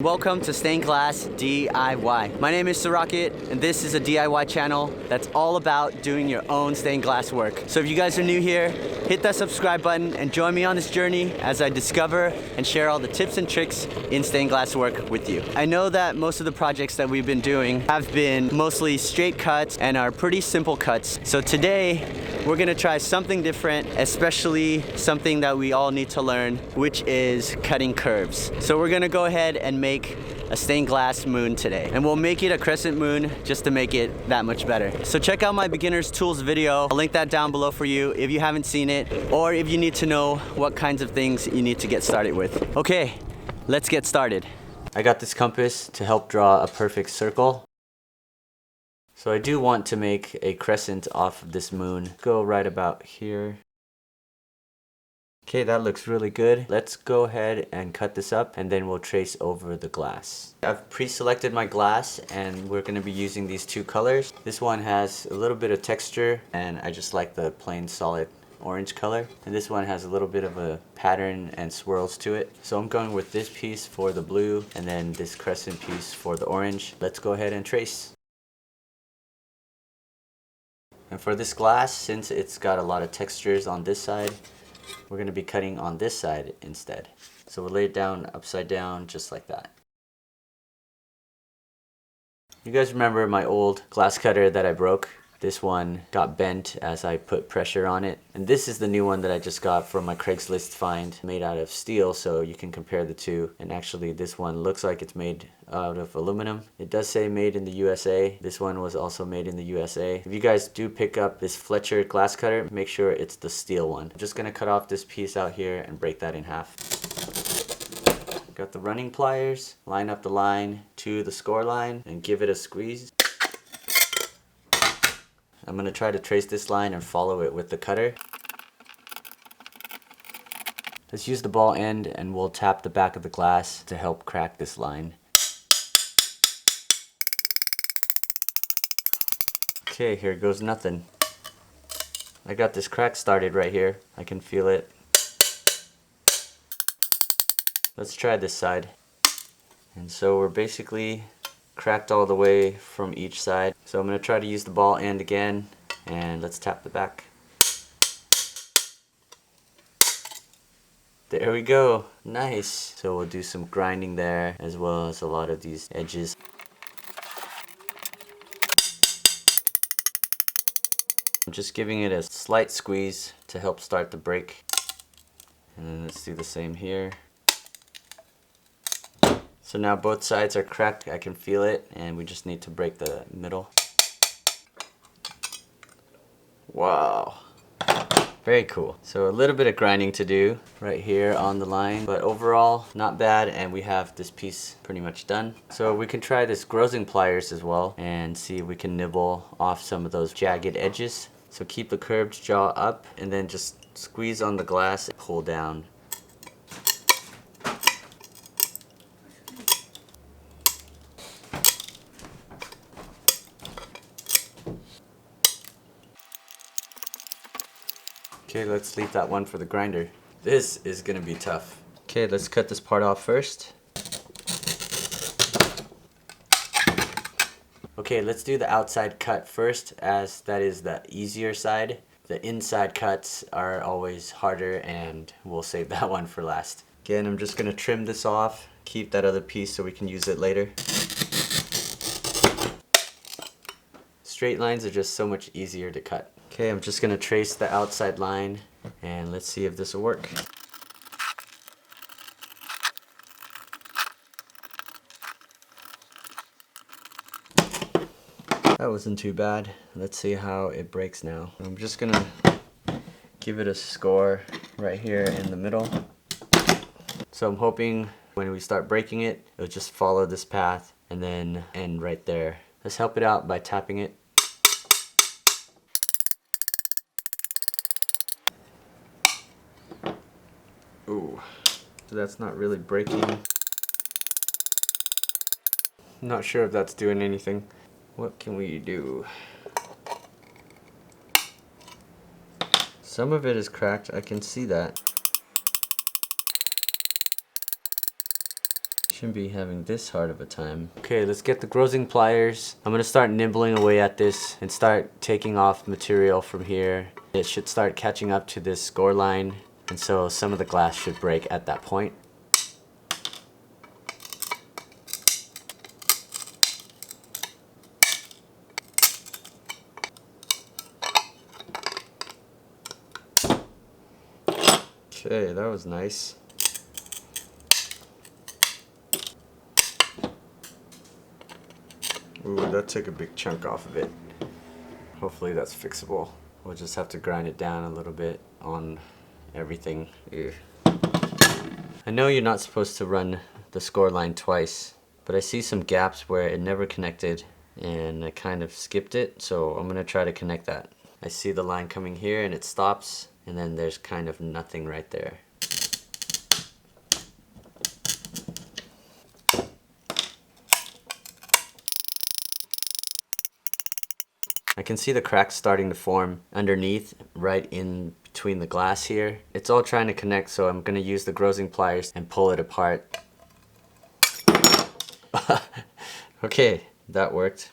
Welcome to Stained Glass DIY. My name is Rocket, and this is a DIY channel that's all about doing your own stained glass work. So if you guys are new here, hit that subscribe button and join me on this journey as I discover and share all the tips and tricks in stained glass work with you. I know that most of the projects that we've been doing have been mostly straight cuts and are pretty simple cuts. So today, we're gonna try something different, especially something that we all need to learn, which is cutting curves. So we're gonna go ahead and make a stained glass moon today. And we'll make it a crescent moon just to make it that much better. So check out my beginner's tools video. I'll link that down below for you if you haven't seen it, or if you need to know what kinds of things you need to get started with. Okay, let's get started. I got this compass to help draw a perfect circle. So I do want to make a crescent off of this moon. Go right about here. Okay, that looks really good. Let's go ahead and cut this up and then we'll trace over the glass. I've pre-selected my glass and we're gonna be using these two colors. This one has a little bit of texture and I just like the plain solid orange color. And this one has a little bit of a pattern and swirls to it. So I'm going with this piece for the blue and then this crescent piece for the orange. Let's go ahead and trace. And for this glass, since it's got a lot of textures on this side, we're going to be cutting on this side instead. So we'll lay it down upside down just like that. You guys remember my old glass cutter that I broke? This one got bent as I put pressure on it. And this is the new one that I just got from my Craigslist find, made out of steel, so you can compare the two. And actually this one looks like it's made out of aluminum. It does say made in the USA. This one was also made in the USA. If you guys do pick up this Fletcher glass cutter, make sure it's the steel one. I'm just gonna cut off this piece out here and break that in half. Got the running pliers, line up the line to the score line and give it a squeeze. I'm going to try to trace this line and follow it with the cutter. Let's use the ball end and we'll tap the back of the glass to help crack this line. Okay, here goes nothing. I got this crack started right here. I can feel it. Let's try this side. And so we're basically cracked all the way from each side. So I'm going to try to use the ball end again and let's tap the back. There we go. Nice. So we'll do some grinding there as well as a lot of these edges. I'm just giving it a slight squeeze to help start the break. And then let's do the same here. So now both sides are cracked, I can feel it, and we just need to break the middle. Wow, very cool. So a little bit of grinding to do right here on the line, but overall not bad, and we have this piece pretty much done. So we can try this grozing pliers as well and see if we can nibble off some of those jagged edges. So keep the curved jaw up and then just squeeze on the glass and pull down. Okay, let's leave that one for the grinder. This is gonna be tough. Okay, let's cut this part off first. Okay, let's do the outside cut first, as that is the easier side. The inside cuts are always harder, and we'll save that one for last. Again, I'm just gonna trim this off, keep that other piece so we can use it later. Straight lines are just so much easier to cut. Okay, I'm just going to trace the outside line and let's see if this will work. That wasn't too bad. Let's see how it breaks now. I'm just going to give it a score right here in the middle. So I'm hoping when we start breaking it, it'll just follow this path and then end right there. Let's help it out by tapping it. Ooh, so that's not really breaking. I'm not sure if that's doing anything. What can we do? Some of it is cracked, I can see that. Shouldn't be having this hard of a time. Okay, let's get the grossing pliers. I'm gonna start nibbling away at this and start taking off material from here. It should start catching up to this score line, and so some of the glass should break at that point. Okay, that was nice. Ooh, that took a big chunk off of it. Hopefully that's fixable. We'll just have to grind it down a little bit on everything. Ew. I know you're not supposed to run the score line twice, but I see some gaps where it never connected and I kind of skipped it, so I'm gonna try to connect that. I see the line coming here and it stops, and then there's kind of nothing right there. I can see the cracks starting to form underneath, right in between the glass here. It's all trying to connect, so I'm gonna use the grossing pliers and pull it apart. Okay, that worked.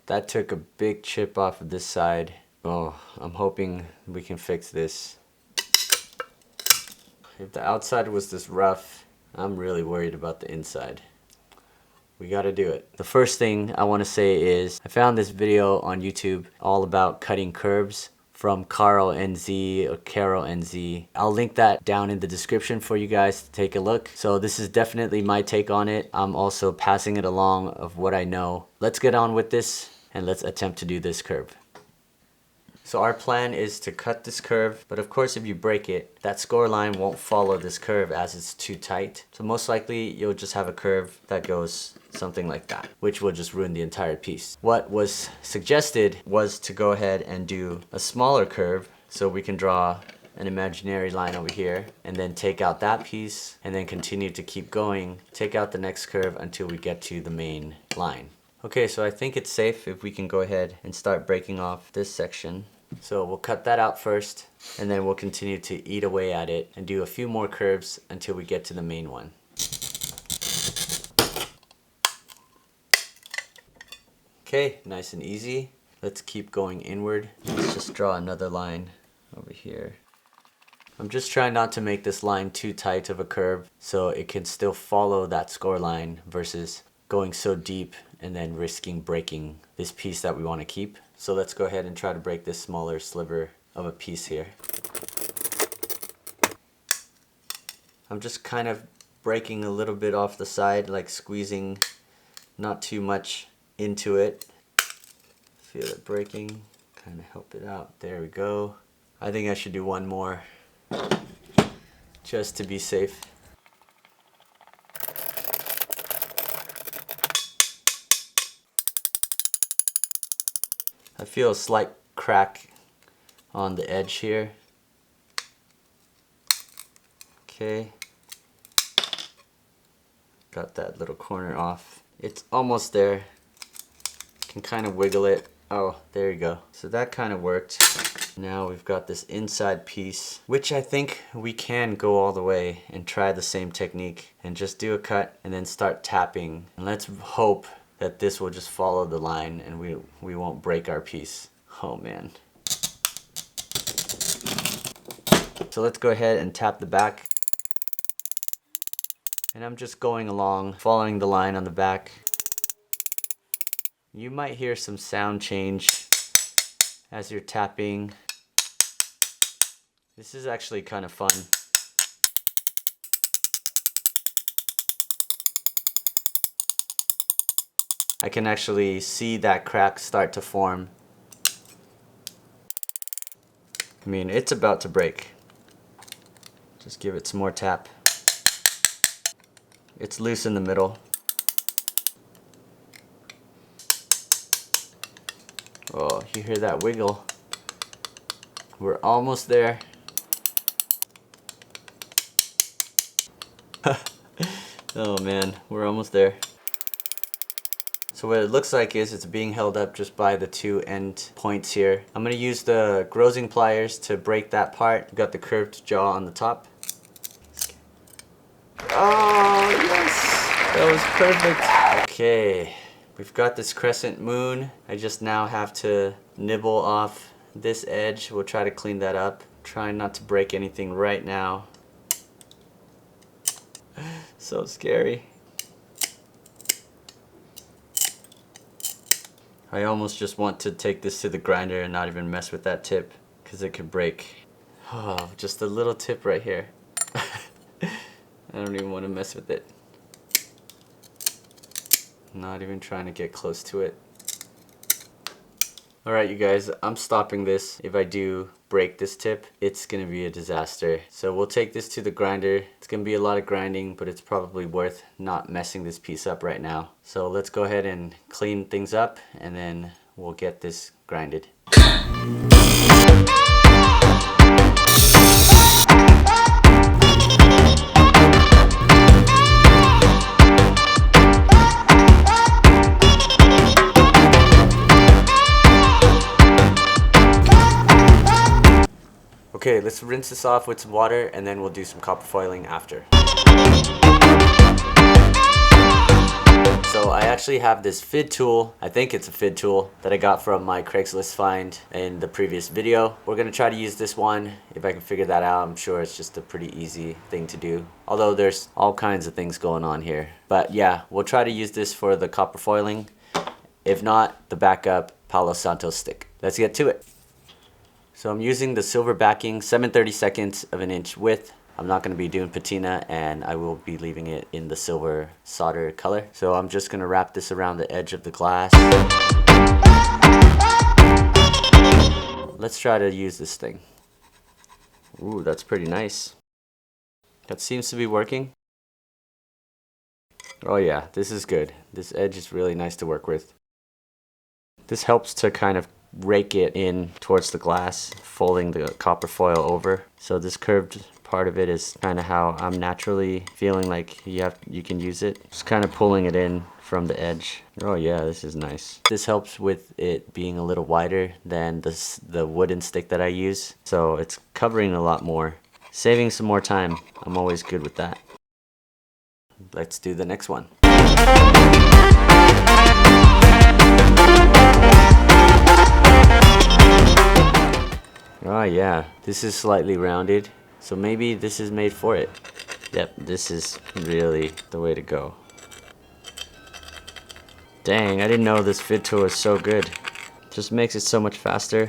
That took a big chip off of this side. Oh, I'm hoping we can fix this. If the outside was this rough, I'm really worried about the inside. We gotta do it. The first thing I wanna say is I found this video on YouTube all about cutting curves from Carl NZ or Carol NZ. I'll link that down in the description for you guys to take a look. So this is definitely my take on it. I'm also passing it along of what I know. Let's get on with this and let's attempt to do this curve. So our plan is to cut this curve, but of course if you break it, that score line won't follow this curve as it's too tight. So most likely you'll just have a curve that goes something like that, which will just ruin the entire piece. What was suggested was to go ahead and do a smaller curve, so we can draw an imaginary line over here and then take out that piece and then continue to keep going, take out the next curve until we get to the main line. Okay, so I think it's safe if we can go ahead and start breaking off this section. So we'll cut that out first, and then we'll continue to eat away at it and do a few more curves until we get to the main one. Okay, nice and easy. Let's keep going inward. Let's just draw another line over here. I'm just trying not to make this line too tight of a curve so it can still follow that score line versus going so deep and then risking breaking this piece that we want to keep. So let's go ahead and try to break this smaller sliver of a piece here. I'm just kind of breaking a little bit off the side, like squeezing not too much into it. Feel it breaking, kind of help it out. There we go. I think I should do one more just to be safe. I feel a slight crack on the edge here. Okay. Got that little corner off. It's almost there. Can kind of wiggle it. Oh, there you go. So that kind of worked. Now we've got this inside piece, which I think we can go all the way and try the same technique and just do a cut and then start tapping. And let's hope that this will just follow the line and we won't break our piece. Oh man. So let's go ahead and tap the back. And I'm just going along, following the line on the back. You might hear some sound change as you're tapping. This is actually kind of fun. I can actually see that crack start to form. I mean, it's about to break. Just give it some more tap. It's loose in the middle. Oh, you hear that wiggle? We're almost there. Oh man, we're almost there. So what it looks like is it's being held up just by the two end points here. I'm gonna use the grozing pliers to break that part. Got the curved jaw on the top. Oh yes, that was perfect. Okay, we've got this crescent moon. I just now have to nibble off this edge. We'll try to clean that up. Trying not to break anything right now. So scary. I almost just want to take this to the grinder and not even mess with that tip because it could break. Oh, just a little tip right here. I don't even want to mess with it. Not even trying to get close to it. Alright you guys, I'm stopping this. If I do break this tip, it's gonna be a disaster. So we'll take this to the grinder. It's gonna be a lot of grinding, but it's probably worth not messing this piece up right now. So let's go ahead and clean things up and then we'll get this grinded. Okay, let's rinse this off with some water and then we'll do some copper foiling after. So I actually have this fid tool, I think it's a fid tool, that I got from my Craigslist find in the previous video. We're going to try to use this one. If I can figure that out, I'm sure it's just a pretty easy thing to do. Although there's all kinds of things going on here. But yeah, we'll try to use this for the copper foiling. If not, the backup Palo Santo stick. Let's get to it. So I'm using the silver backing, 7/32 of an inch width. I'm not going to be doing patina and I will be leaving it in the silver solder color. So I'm just going to wrap this around the edge of the glass. Let's try to use this thing. Ooh, that's pretty nice. That seems to be working. Oh yeah, this is good. This edge is really nice to work with. This helps to kind of rake it in towards the glass, folding the copper foil over. So this curved part of it is kind of how I'm naturally feeling like you can use it. Just kind of pulling it in from the edge. Oh yeah, this is nice. This helps with it being a little wider than the wooden stick that I use. So it's covering a lot more. Saving some more time. I'm always good with that. Let's do the next one. Oh yeah, this is slightly rounded, so maybe this is made for it. Yep, this is really the way to go. Dang, I didn't know this fid tool is so good. Just makes it so much faster.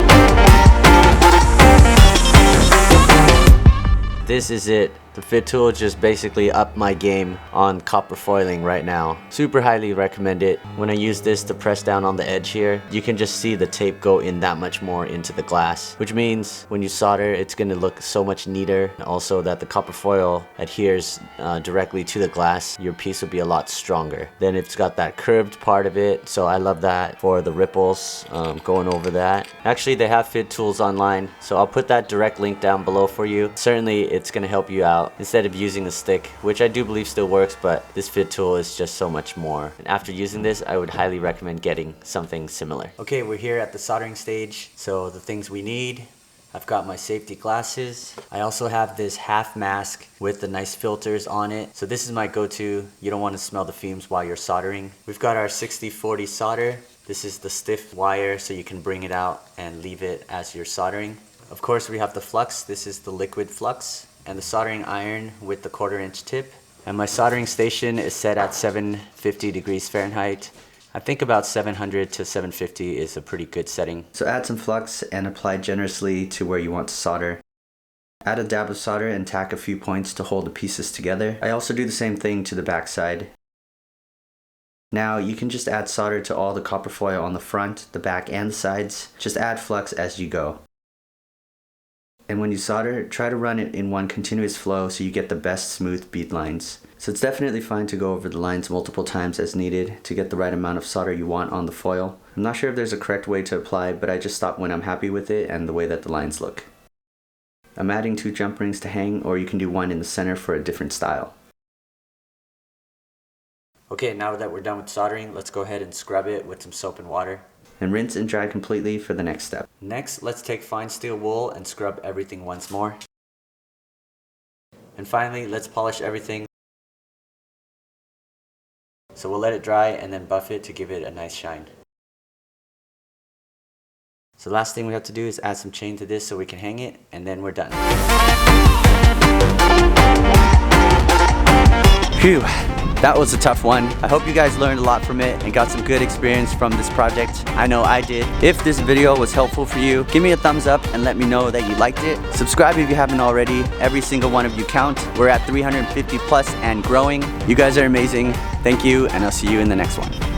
This is it. The fid tool just basically upped my game on copper foiling right now. Super highly recommend it. When I use this to press down on the edge here, you can just see the tape go in that much more into the glass, which means when you solder, it's going to look so much neater. Also that the copper foil adheres directly to the glass. Your piece will be a lot stronger. Then it's got that curved part of it, so I love that for the ripples, going over that. Actually, they have fid tools online, so I'll put that direct link down below for you. Certainly, it's going to help you out instead of using a stick, which I do believe still works, but this fid tool is just so much more. And after using this, I would highly recommend getting something similar. Okay, we're here at the soldering stage, so the things we need. I've got my safety glasses. I also have this half mask with the nice filters on it. So this is my go-to. You don't want to smell the fumes while you're soldering. We've got our 60/40 solder. This is the stiff wire, so you can bring it out and leave it as you're soldering. Of course, we have the flux. This is the liquid flux. And the soldering iron with the 1/4 inch tip. And my soldering station is set at 750 degrees Fahrenheit. I think about 700 to 750 is a pretty good setting. So add some flux and apply generously to where you want to solder. Add a dab of solder and tack a few points to hold the pieces together. I also do the same thing to the back side. Now you can just add solder to all the copper foil on the front, the back, and the sides. Just add flux as you go. And when you solder, try to run it in one continuous flow so you get the best smooth bead lines. So it's definitely fine to go over the lines multiple times as needed to get the right amount of solder you want on the foil. I'm not sure if there's a correct way to apply, but I just stop when I'm happy with it and the way that the lines look. I'm adding 2 jump rings to hang, or you can do one in the center for a different style. Okay, now that we're done with soldering, let's go ahead and scrub it with some soap and water. And rinse and dry completely for the next step. Next, let's take fine steel wool and scrub everything once more. And finally, let's polish everything. So we'll let it dry and then buff it to give it a nice shine. So the last thing we have to do is add some chain to this so we can hang it, and then we're done. Phew, that was a tough one. I hope you guys learned a lot from it and got some good experience from this project. I know I did. If this video was helpful for you, give me a thumbs up and let me know that you liked it. Subscribe if you haven't already. Every single one of you count. We're at 350 plus and growing. You guys are amazing. Thank you, and I'll see you in the next one.